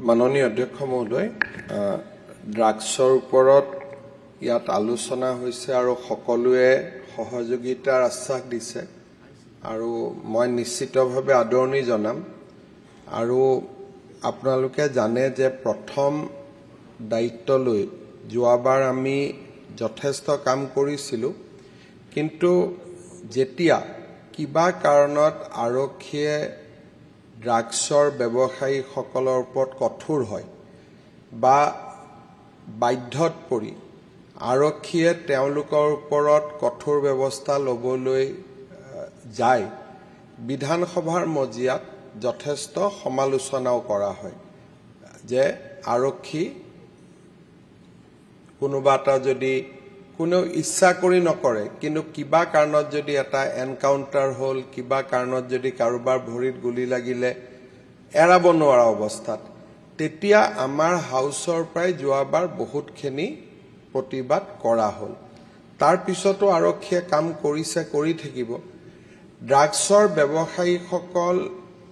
মাননীয় অধ্যক্ষ মহোদয়, ড্ৰাগছৰ ওপৰত ইয়াত আলোচনা হৈছে আৰু সকলোৱে সহযোগিতাৰ আশ্বাস দিছে আৰু মই নিশ্চিতভাৱে আদৰণি জনাম। আৰু আপোনালোকে জানে যে প্ৰথম দায়িত্ব লৈ যোৱাবাৰ আমি যথেষ্ট কাম কৰিছিলোঁ, কিন্তু যেতিয়া কিবা কাৰণত আৰক্ষীয়ে ড্ৰাগছৰ ব্যৱসায়ীসকলৰ ওপৰত কঠোৰ হয় বা বাধ্যত পৰি আৰক্ষীয়ে তেওঁলোকৰ ওপৰত কঠোৰ ব্যৱস্থা ল'বলৈ যায়, বিধানসভাৰ মজিয়াত যথেষ্ট সমালোচনাও কৰা হয় যে আৰক্ষী কোনোবা এটা যদি কোনেও ইচ্ছা কৰি নকৰে, কিন্তু কিবা কাৰণত যদি এটা এনকাউণ্টাৰ হ'ল, কিবা কাৰণত যদি কাৰোবাৰ ভৰিত গুলি লাগিলে এৰাব নোৱাৰা অৱস্থাত, তেতিয়া আমাৰ হাউচৰ পৰাই যোৱাবাৰ বহুতখিনি প্ৰতিবাদ কৰা হ'ল। তাৰ পিছতো আৰক্ষীয়ে কাম কৰিছে, কৰি থাকিব। ড্ৰাগছৰ ব্যৱসায়ীসকল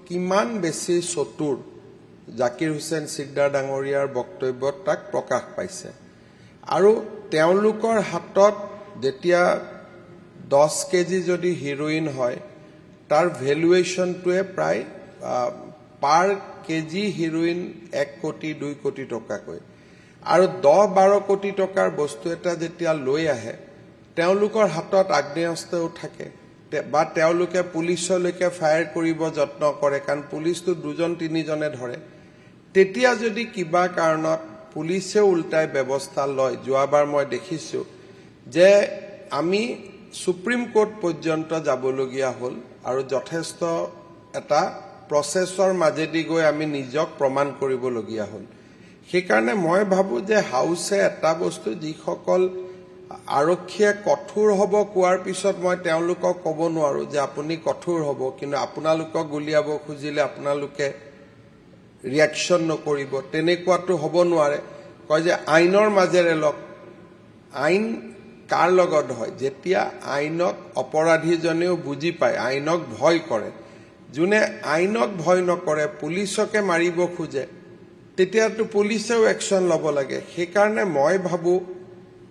কিমান বেছি চতুৰ, জাকিৰ হুছেইন চিকদাৰ ডাঙৰীয়াৰ বক্তব্যত তাক প্ৰকাশ পাইছে। আৰু তেওঁলোকৰ হাতত যেতিয়া 10 কেজি যদি হিৰোইন হয়, তাৰ ভেলুৱেশ্যনটোৱে প্ৰায় পাৰ কেজি হিৰোইন 1 কোটি 2 কোটি টকাকৈ। আৰু 10-12 কোটি টকাৰ বস্তু এটা যেতিয়া লৈ আহে, তেওঁলোকৰ হাতত আগ্নেয়াস্ত্ৰও থাকে বা তেওঁলোকে পুলিচলৈকে ফায়াৰ কৰিব যত্ন কৰে, কাৰণ পুলিচটো 2-3জনে ধৰে। তেতিয়া যদি কিবা কাৰণত পুলিচেও উল্টাই ব্যৱস্থা লয়, যোৱাবাৰ মই দেখিছোঁ যে আমি সুপ্ৰিম কোৰ্ট পৰ্যন্ত যাবলগীয়া হ'ল আৰু যথেষ্ট এটা প্ৰচেছৰ মাজেদি গৈ আমি নিজক প্ৰমাণ কৰিবলগীয়া হ'ল। সেইকাৰণে মই ভাবোঁ যে হাউচে এটা বস্তু, যিসকল আৰক্ষীয়ে কঠোৰ হ'ব কোৱাৰ পিছত মই তেওঁলোকক ক'ব নোৱাৰোঁ যে আপুনি কঠোৰ হ'ব, কিন্তু আপোনালোকক গুলিয়াব খুজিলে আপোনালোকে ৰিয়েকশ্যন নকৰিব, তেনেকুৱাটো হ'ব নোৱাৰে। কয় যে আইনৰ মাজেৰে লওক। আইন কাৰ লগত হয়? যেতিয়া আইনক অপৰাধীজনেও বুজি পায়, আইনক ভয় কৰে। যোনে আইনক ভয় নকৰে, পুলিচকে মাৰিব খোজে, তেতিয়াতো পুলিচেও একশ্যন ল'ব লাগে। সেইকাৰণে মই ভাবোঁ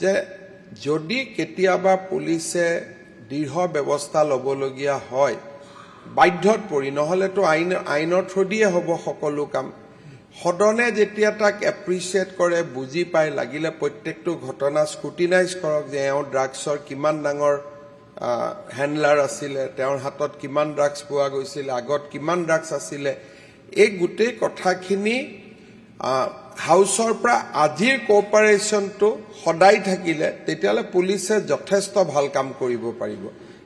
যে যদি কেতিয়াবা পুলিচে দৃঢ় ব্যৱস্থা ল'বলগীয়া হয়, বাধ্যত পৰি, নহ'লেতো আইনৰ থ্ৰুদিয়ে হ'ব সকলো কাম। সদনে যেতিয়া তাক এপ্ৰিচিয়েট কৰে, বুজি পায়, লাগিলে প্ৰত্যেকটো ঘটনা স্ক্ৰুটিনাইজ কৰক যে এওঁ ড্ৰাগছৰ কিমান ডাঙৰ হেণ্ডলাৰ আছিলে, তেওঁৰ হাতত কিমান ড্ৰাগছ পোৱা গৈছিলে, আগত কিমান ড্ৰাগছ আছিলে, এই গোটেই কথাখিনি হাউচৰ পৰা আজিৰ কোঅপাৰেশ্যনটো সদায় থাকিলে তেতিয়াহ'লে পুলিচে যথেষ্ট ভাল কাম কৰিব পাৰিব।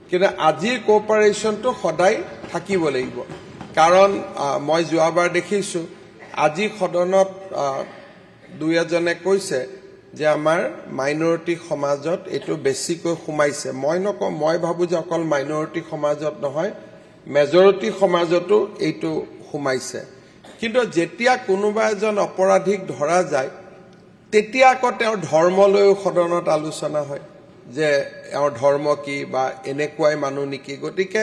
কিন্তু আজিৰ কোঅপাৰেশ্যনটো সদায় থাকিব লাগিব, কাৰণ মই যোৱাবাৰ দেখিছোঁ আজি সদনত 2-এজনে কৈছে যে আমাৰ মাইনৰিটি সমাজত এইটো বেছিকৈ সোমাইছে। মই নকওঁ, মই ভাবোঁ যে অকল মাইনৰিটি সমাজত নহয়, মেজৰিটি সমাজতো এইটো সোমাইছে। কিন্তু যেতিয়া কোনোবা এজন অপৰাধীক ধৰা যায়, তেতিয়া আকৌ তেওঁৰ ধৰ্মলৈও সদনত আলোচনা হয় যে এওঁৰ ধৰ্ম কি বা এনেকুৱাই মানুহ নেকি। গতিকে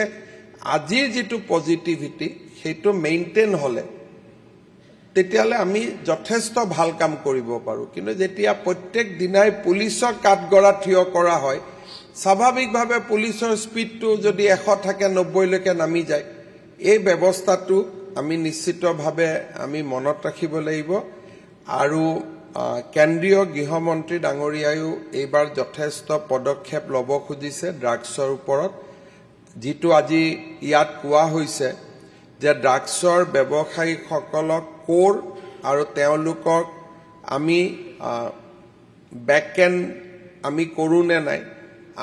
আজিৰ যিটো পজিটিভিটি, সেইটো মেইনটেইন হ'লে তেতিয়াহ'লে আমি যথেষ্ট ভাল কাম কৰিব পাৰোঁ। কিন্তু যেতিয়া প্ৰত্যেক দিনাই পুলিচৰ কাঠগড়াত থিয় কৰা হয়, স্বাভাৱিকভাৱে পুলিচৰ স্পীডটো যদি 100 থাকে 90লৈকে নামি যায়। এই ব্যৱস্থাটো আমি নিশ্চিতভাৱে আমি মনত ৰাখিব লাগিব। আৰু কেন্দ্ৰীয় গৃহমন্ত্ৰী ডাঙৰীয়ায়ো এইবাৰ যথেষ্ট পদক্ষেপ ল'ব খুজিছে ড্ৰাগছৰ ওপৰত। যিটো আজি ইয়াত কোৱা হৈছে যে ড্ৰাগছৰ ব্যৱসায়ীসকলক কোৰ আৰু তেওঁলোকক আমি বেক-এণ্ড আমি কৰোঁ নে নাই,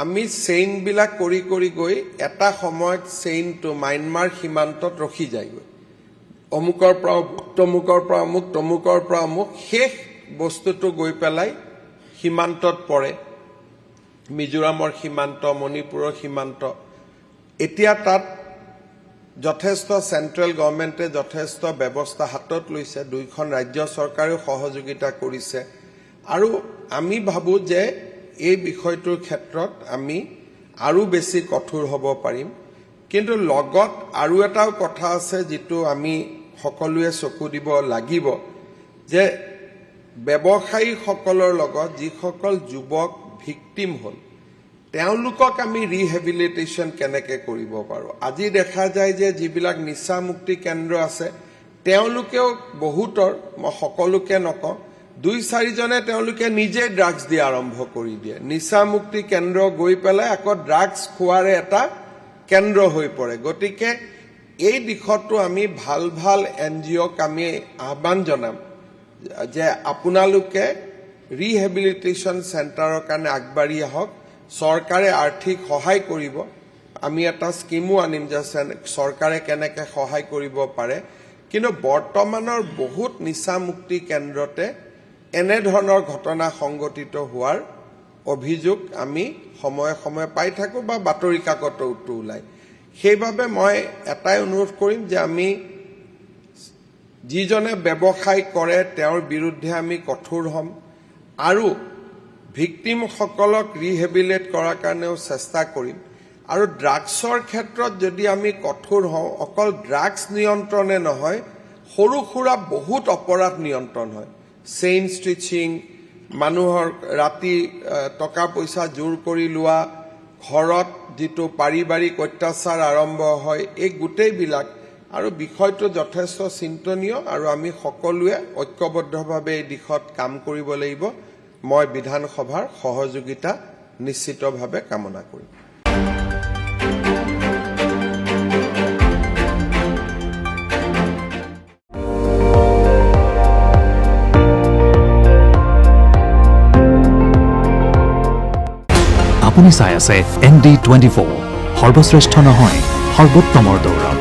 আমি চেইনবিলাক কৰি কৰি গৈ এটা সময়ত চেইনটো ম্যানমাৰ সীমান্তত ৰখি যায়গৈ। অমুকৰ পৰা তমুকৰ পৰা অমুক, তমুকৰ পৰা অমুক, শেষ বস্তুটো গৈ পেলাই সীমান্তত পৰে, মিজোৰামৰ সীমান্ত, মণিপুৰৰ সীমান্ত। এতিয়া তাত যথেষ্ট চেণ্ট্ৰেল গভৰ্ণমেণ্টে যথেষ্ট ব্যৱস্থা হাতত লৈছে, 2খন ৰাজ্য চৰকাৰেও সহযোগিতা কৰিছে। আৰু আমি ভাবোঁ যে এই বিষয়টোৰ ক্ষেত্ৰত আমি আৰু বেছি কঠোৰ হ'ব পাৰিম। কিন্তু লগত আৰু এটাও কথা আছে, যিটো আমি সকলোৱে চকু দিব লাগিব যে ব্যৱসায়ীসকলৰ লগত যিসকল যুৱক ভিক্টিম হ'ল তেওঁলোকক আমি ৰিহেবিলিটেশ্যন কেনেকৈ কৰিব পাৰোঁ। আজি দেখা যায় যে যিবিলাক নিচা মুক্তি কেন্দ্ৰ আছে তেওঁলোকেও বহুতৰ, মই সকলোকে নকওঁ, 2-4জনে তেওঁলোকে নিজে ড্ৰাগছ দিয়া আৰম্ভ কৰি দিয়ে। নিচা মুক্তি কেন্দ্ৰ গৈ পেলাই আকৌ ড্ৰাগছ খোৱাৰে এটা কেন্দ্ৰ হৈ পৰে। গতিকে এই দিশতো আমি ভাল ভাল NGOক আমি আহ্বান জনাম যে আপোনালোকে ৰিহেবিলিটেশ্যন চেণ্টাৰৰ কাৰণে আগবাঢ়ি আহক, চৰকাৰে আৰ্থিক সহায় কৰিব। আমি এটা স্কিমো আনিম যে চৰকাৰে কেনেকৈ সহায় কৰিব পাৰে। কিন্তু বৰ্তমানৰ বহুত নিচামুক্তি কেন্দ্ৰতে এনেধৰণৰ ঘটনা সংঘটিত হোৱাৰ অভিযোগ আমি সময়ে সময়ে পাই থাকোঁ বা বাতৰি কাকততো ওলায়। সেইবাবে মই এটাই অনুৰোধ কৰিম যে আমি যিজনে ব্যৱসায় কৰে তেওঁৰ বিৰুদ্ধে আমি কঠোৰ হ'ম আৰু ভিক্টিমসকলক ৰিহেবিলেট কৰাৰ কাৰণেও চেষ্টা কৰিম। আৰু ড্ৰাগছৰ ক্ষেত্ৰত যদি আমি কঠোৰ হওঁ, অকল ড্ৰাগছ নিয়ন্ত্ৰণে নহয়, সৰু সুৰা বহুত অপৰাধ নিয়ন্ত্ৰণ হয়। চেইন ষ্টিচিং, মানুহৰ ৰাতি টকা পইচা জোৰ কৰি লোৱা, ঘৰত যিটো পাৰিবাৰিক অত্যাচাৰ আৰম্ভ হয়, এই গোটেইবিলাক আৰু বিষয়টো যথেষ্ট চিন্তনীয় আৰু আমি সকলোৱে ঐক্যবদ্ধভাৱে এই দিশত কাম কৰিব লাগিব। মই বিধানসভাৰ সহযোগিতা নিশ্চিতভাৱে কামনা কৰিম। আপুনি চাই আছে ND24, সৰ্বশ্ৰেষ্ঠ নহয় সৰ্বোত্তমৰ দৌৰত।